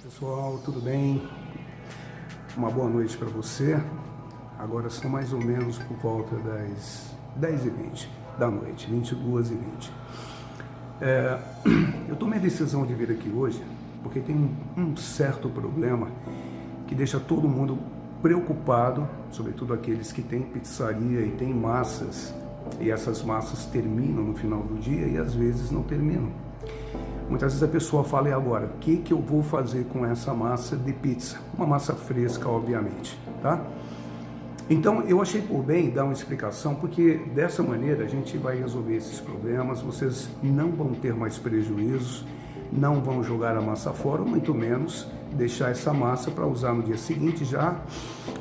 Pessoal, tudo bem? Uma boa noite para você. Agora são mais ou menos por volta das 10h20 da noite, 22h20. Eu tomei a decisão de vir aqui hoje porque tem um certo problema que deixa todo mundo preocupado, sobretudo aqueles que têm pizzaria e têm massas, e essas massas terminam no final do dia e às vezes não terminam. Muitas vezes a pessoa fala: e agora, o que eu vou fazer com essa massa de pizza? Uma massa fresca, obviamente, tá? Então, eu achei por bem dar uma explicação, porque dessa maneira a gente vai resolver esses problemas, vocês não vão ter mais prejuízos, não vão jogar a massa fora, ou muito menos deixar essa massa para usar no dia seguinte já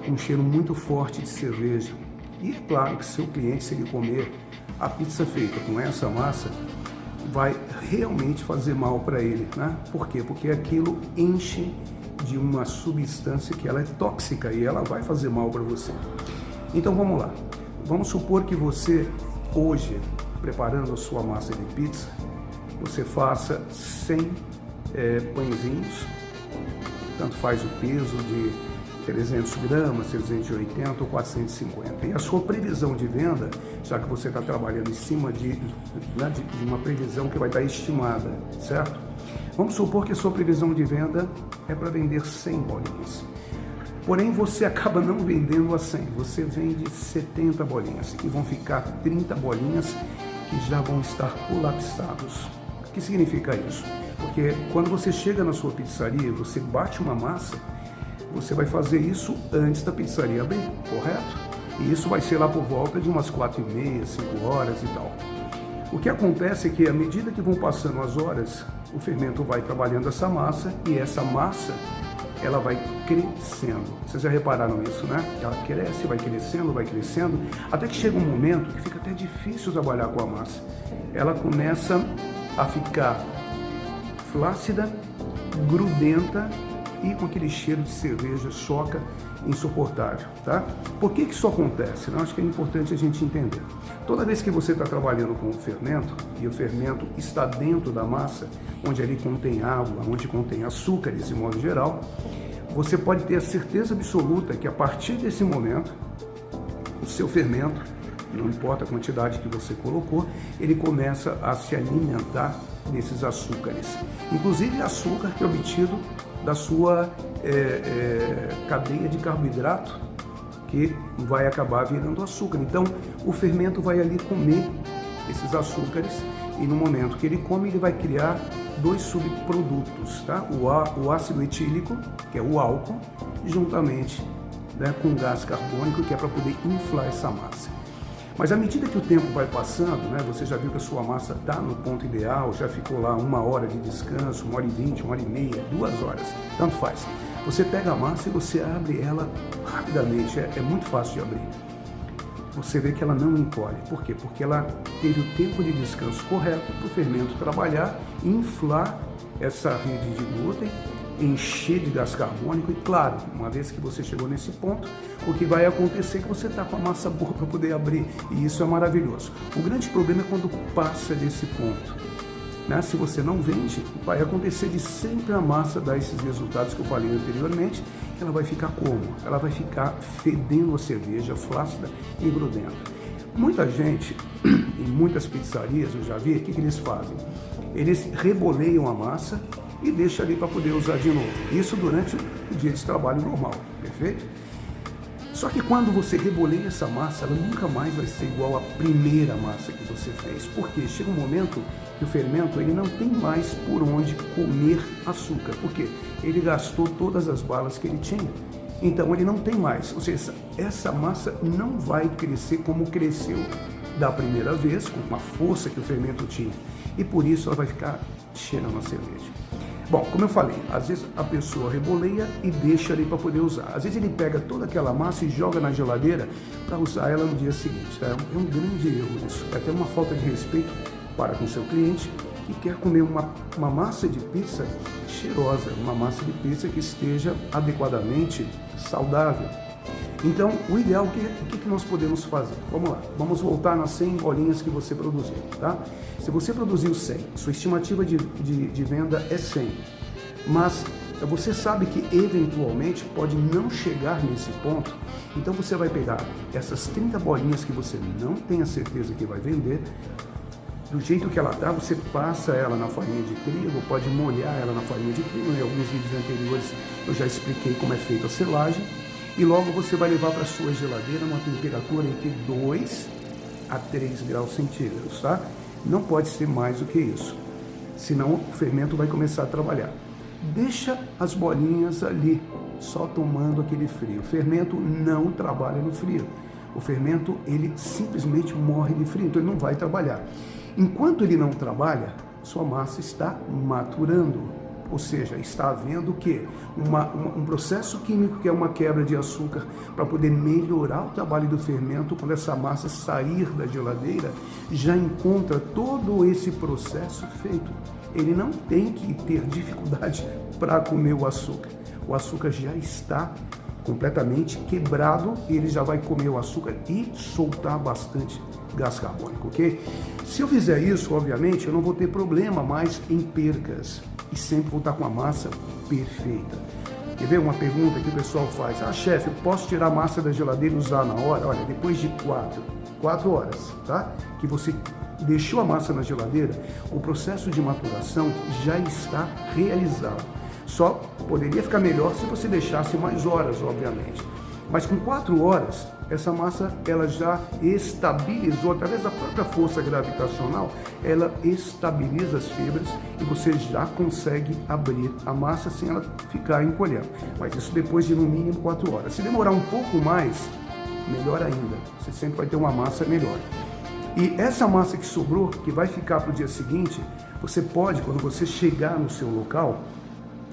com um cheiro muito forte de cerveja. E é claro que seu cliente, se ele comer a pizza feita com essa massa, vai realmente fazer mal para ele, né? Por quê? Porque aquilo enche de uma substância que ela é tóxica e ela vai fazer mal para você. Então vamos lá. Vamos supor que você hoje, preparando a sua massa de pizza, você faça 100 pãezinhos, tanto faz o peso de 300 gramas, 380 ou 450. E a sua previsão de venda, já que você está trabalhando em cima de uma previsão que vai estar estimada, certo? Vamos supor que a sua previsão de venda é para vender 100 bolinhas. Porém, você acaba não vendendo a 100, você vende 70 bolinhas e vão ficar 30 bolinhas que já vão estar colapsados. O que significa isso? Porque quando você chega na sua pizzaria e você bate uma massa, você vai fazer isso antes da pizzaria abrir, correto? E isso vai ser lá por volta de umas 4h30, 5 horas e tal. O que acontece é que, à medida que vão passando as horas, o fermento vai trabalhando essa massa e essa massa, ela vai crescendo. Vocês já repararam isso, né? Ela cresce, vai crescendo, até que chega um momento que fica até difícil trabalhar com a massa. Ela começa a ficar flácida, grudenta, e com aquele cheiro de cerveja choca, insuportável, tá? Por que isso acontece? Eu acho que é importante a gente entender. Toda vez que você está trabalhando com o fermento, e o fermento está dentro da massa, onde ali contém água, onde contém açúcares de modo geral, você pode ter a certeza absoluta que a partir desse momento, o seu fermento, não importa a quantidade que você colocou, ele começa a se alimentar desses açúcares. Inclusive açúcar que é obtido da sua cadeia de carboidrato, que vai acabar virando açúcar. Então, o fermento vai ali comer esses açúcares e no momento que ele come, ele vai criar dois subprodutos, tá? O ácido etílico, que é o álcool, juntamente, né, com o gás carbônico, que é para poder inflar essa massa. Mas à medida que o tempo vai passando, né, você já viu que a sua massa está no ponto ideal, já ficou lá 1 hora de descanso, 1h20, 1h30, 2 horas, tanto faz. Você pega a massa e você abre ela rapidamente, é muito fácil de abrir. Você vê que ela não encolhe. Por quê? Porque ela teve o tempo de descanso correto para o fermento trabalhar, inflar essa rede de glúten, encher de gás carbônico e, claro, uma vez que você chegou nesse ponto, o que vai acontecer é que você está com a massa boa para poder abrir, e isso é maravilhoso. O grande problema é quando passa desse ponto, né? Se você não vende, vai acontecer de sempre a massa dar esses resultados que eu falei anteriormente, que ela vai ficar como? Ela vai ficar fedendo a cerveja, flácida e grudenta. Muita gente, em muitas pizzarias, eu já vi, o que eles fazem? Eles reboleiam a massa e deixa ali para poder usar de novo. Isso durante o dia de trabalho normal, perfeito? Só que quando você reboleia essa massa, ela nunca mais vai ser igual à primeira massa que você fez. Porque chega um momento que o fermento ele não tem mais por onde comer açúcar. Porque ele gastou todas as balas que ele tinha. Então ele não tem mais. Ou seja, essa massa não vai crescer como cresceu da primeira vez, com a força que o fermento tinha. E por isso ela vai ficar cheirando a cerveja. Bom, como eu falei, às vezes a pessoa reboleia e deixa ali para poder usar. Às vezes ele pega toda aquela massa e joga na geladeira para usar ela no dia seguinte. Tá? É um grande erro isso. É até uma falta de respeito para com o seu cliente que quer comer uma massa de pizza cheirosa, uma massa de pizza que esteja adequadamente saudável. Então, o ideal, o que nós podemos fazer? Vamos lá, vamos voltar nas 100 bolinhas que você produziu, tá? Se você produziu 100, sua estimativa de venda é 100, mas você sabe que eventualmente pode não chegar nesse ponto, então você vai pegar essas 30 bolinhas que você não tem a certeza que vai vender, do jeito que ela está, você passa ela na farinha de trigo, pode molhar ela na farinha de trigo, em alguns vídeos anteriores eu já expliquei como é feita a selagem, e logo você vai levar para a sua geladeira uma temperatura entre 2 a 3 graus centígrados, tá? Não pode ser mais do que isso, senão o fermento vai começar a trabalhar. Deixa as bolinhas ali, só tomando aquele frio. O fermento não trabalha no frio. O fermento, ele simplesmente morre de frio, então ele não vai trabalhar. Enquanto ele não trabalha, sua massa está maturando. Ou seja, está havendo o quê? Um processo químico que é uma quebra de açúcar para poder melhorar o trabalho do fermento. Quando essa massa sair da geladeira, já encontra todo esse processo feito. Ele não tem que ter dificuldade para comer o açúcar. O açúcar já está completamente quebrado e ele já vai comer o açúcar e soltar bastante gás carbônico, ok? Se eu fizer isso, obviamente, eu não vou ter problema mais em percas e sempre vou estar com a massa perfeita. Quer ver uma pergunta que o pessoal faz? Ah, chefe, eu posso tirar a massa da geladeira e usar na hora? Olha, depois de 4 horas, tá? Que você deixou a massa na geladeira, o processo de maturação já está realizado. Só poderia ficar melhor se você deixasse mais horas, obviamente. Mas com 4 horas, essa massa ela já estabilizou, através da própria força gravitacional, ela estabiliza as fibras e você já consegue abrir a massa sem ela ficar encolhendo. Mas isso depois de no mínimo 4 horas. Se demorar um pouco mais, melhor ainda. Você sempre vai ter uma massa melhor. E essa massa que sobrou, que vai ficar para o dia seguinte, você pode, quando você chegar no seu local,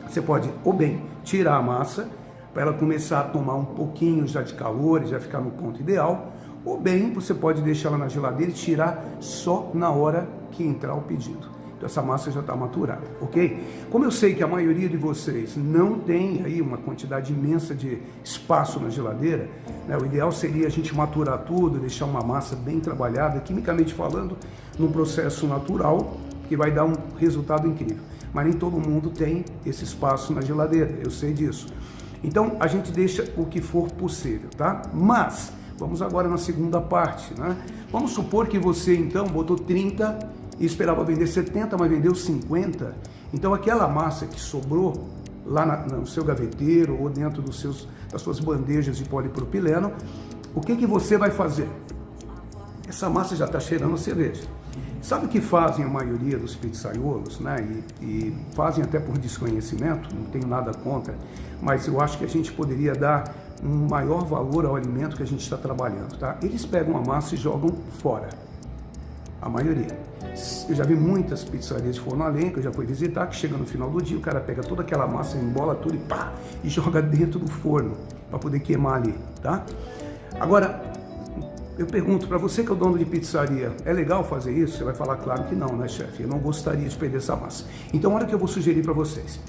você pode, ou bem, tirar a massa, para ela começar a tomar um pouquinho já de calor e já ficar no ponto ideal, ou bem, você pode deixar ela na geladeira e tirar só na hora que entrar o pedido. Então essa massa já está maturada, ok? Como eu sei que a maioria de vocês não tem aí uma quantidade imensa de espaço na geladeira, né, o ideal seria a gente maturar tudo, deixar uma massa bem trabalhada, quimicamente falando, num processo natural, que vai dar um resultado incrível. Mas nem todo mundo tem esse espaço na geladeira, eu sei disso. Então a gente deixa o que for possível, tá? Mas vamos agora na segunda parte, né? Vamos supor que você então botou 30 e esperava vender 70, mas vendeu 50. Então aquela massa que sobrou lá no seu gaveteiro ou dentro das suas bandejas de polipropileno, o que você vai fazer? Essa massa já está cheirando a cerveja. Sabe o que fazem a maioria dos pizzaiolos, né? E fazem até por desconhecimento, não tenho nada contra, mas eu acho que a gente poderia dar um maior valor ao alimento que a gente está trabalhando, tá? Eles pegam a massa e jogam fora, a maioria. Eu já vi muitas pizzarias de forno a lenha, que eu já fui visitar, que chega no final do dia, o cara pega toda aquela massa, embola tudo e pá, e joga dentro do forno, para poder queimar ali, tá? Agora, eu pergunto para você que é o dono de pizzaria, é legal fazer isso? Você vai falar, claro que não, né, chefe? Eu não gostaria de perder essa massa. Então, olha o que eu vou sugerir para vocês.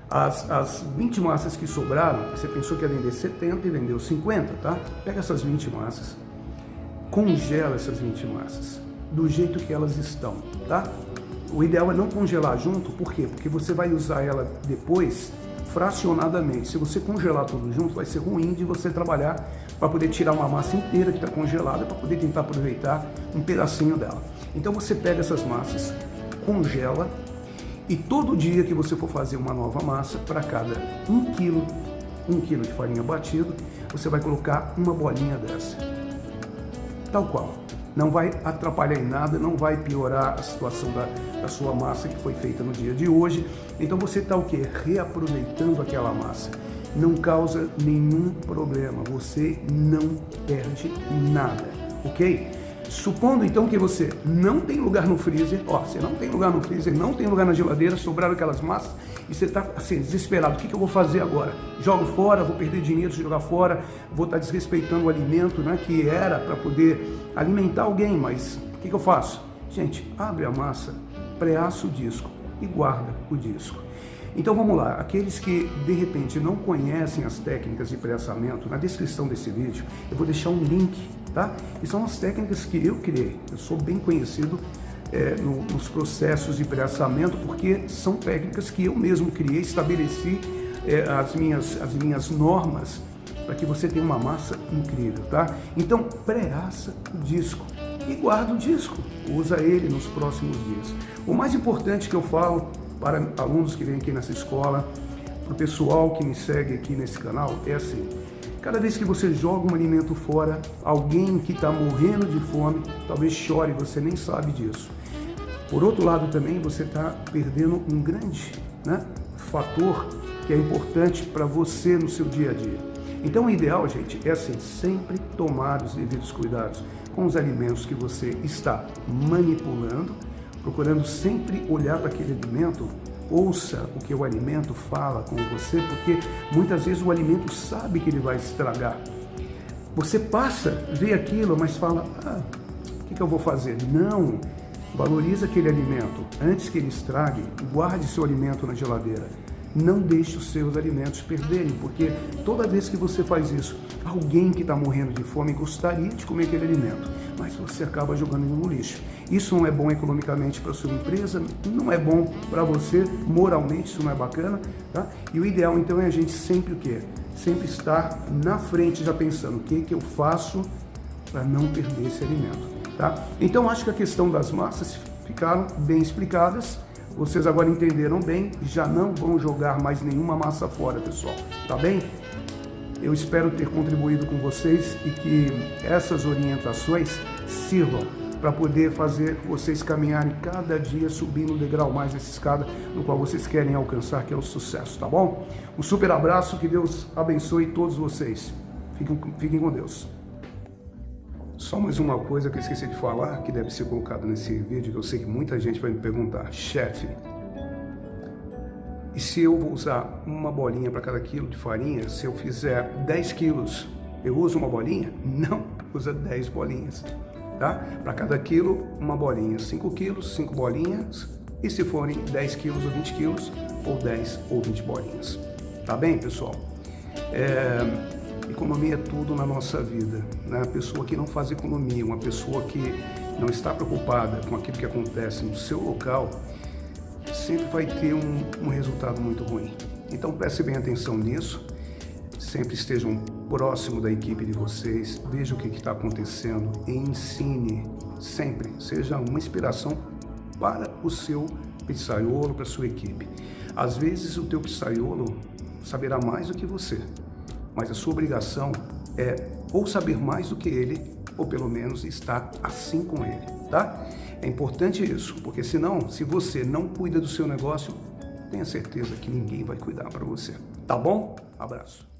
As 20 massas que sobraram, você pensou que ia vender 70 e vendeu 50, tá? Pega essas 20 massas, congela essas 20 massas, do jeito que elas estão, tá? O ideal é não congelar junto, por quê? Porque você vai usar ela depois fracionadamente. Se você congelar tudo junto, vai ser ruim de você trabalhar para poder tirar uma massa inteira que está congelada, para poder tentar aproveitar um pedacinho dela. Então você pega essas massas, congela, e todo dia que você for fazer uma nova massa, para cada 1 quilo de farinha batido, você vai colocar uma bolinha dessa. Tal qual. Não vai atrapalhar em nada, não vai piorar a situação da sua massa que foi feita no dia de hoje. Então você está o quê? Reaproveitando aquela massa. Não causa nenhum problema, você não perde nada, ok? Supondo então que você não tem lugar no freezer, você não tem lugar no freezer, não tem lugar na geladeira, sobraram aquelas massas e você está assim, desesperado, o que eu vou fazer agora? Jogo fora, vou perder dinheiro se jogar fora, vou estar desrespeitando o alimento, né, que era para poder alimentar alguém, mas o que eu faço? Gente, abre a massa, pré-assa o disco e guarda o disco. Então vamos lá, aqueles que de repente não conhecem as técnicas de pré-assamento, na descrição desse vídeo eu vou deixar um link, tá? E são as técnicas que eu criei, eu sou bem conhecido nos processos de pré-assamento, porque são técnicas que eu mesmo criei, estabeleci as minhas normas para que você tenha uma massa incrível, tá? Então, pré-assa o disco e guarda o disco, usa ele nos próximos dias. O mais importante que eu falo para alunos que vêm aqui nessa escola, para o pessoal que me segue aqui nesse canal, é assim: cada vez que você joga um alimento fora, alguém que está morrendo de fome, talvez chore, você nem sabe disso. Por outro lado também, você está perdendo um grande, fator que é importante para você no seu dia a dia. Então o ideal, gente, é assim, sempre tomar os devidos cuidados com os alimentos que você está manipulando, procurando sempre olhar para aquele alimento, ouça o que o alimento fala com você, porque muitas vezes o alimento sabe que ele vai estragar. Você passa, vê aquilo, mas fala, o que eu vou fazer? Não, valoriza aquele alimento. Antes que ele estrague, guarde seu alimento na geladeira. Não deixe os seus alimentos perderem, porque toda vez que você faz isso, alguém que está morrendo de fome gostaria de comer aquele alimento, mas você acaba jogando ele no lixo. Isso não é bom economicamente para a sua empresa, não é bom para você moralmente, isso não é bacana, tá? E o ideal então é a gente sempre o quê? Sempre estar na frente já pensando o que eu faço para não perder esse alimento, tá? Então acho que a questão das massas ficaram bem explicadas. Vocês agora entenderam bem, já não vão jogar mais nenhuma massa fora, pessoal, tá bem? Eu espero ter contribuído com vocês e que essas orientações sirvam para poder fazer vocês caminharem cada dia subindo um degrau mais essa escada no qual vocês querem alcançar, que é o sucesso, tá bom? Um super abraço, que Deus abençoe todos vocês. Fiquem com Deus. Só mais uma coisa que eu esqueci de falar, que deve ser colocado nesse vídeo, que eu sei que muita gente vai me perguntar: chefe, e se eu vou usar uma bolinha para cada quilo de farinha, se eu fizer 10 quilos, eu uso uma bolinha? Não, usa 10 bolinhas, tá? Para cada quilo, uma bolinha. 5 quilos, 5 bolinhas, e se forem 10 quilos ou 20 quilos, ou 10 ou 20 bolinhas. Tá bem, pessoal? Economia é tudo na nossa vida, né? A pessoa que não faz economia, uma pessoa que não está preocupada com aquilo que acontece no seu local, sempre vai ter um resultado muito ruim. Então preste bem atenção nisso, sempre estejam próximo da equipe de vocês, veja o que está acontecendo e ensine sempre, seja uma inspiração para o seu pizzaiolo, para a sua equipe. Às vezes o teu pizzaiolo saberá mais do que você, mas a sua obrigação é ou saber mais do que ele, ou pelo menos estar assim com ele, tá? É importante isso, porque senão, se você não cuida do seu negócio, tenha certeza que ninguém vai cuidar para você. Tá bom? Abraço.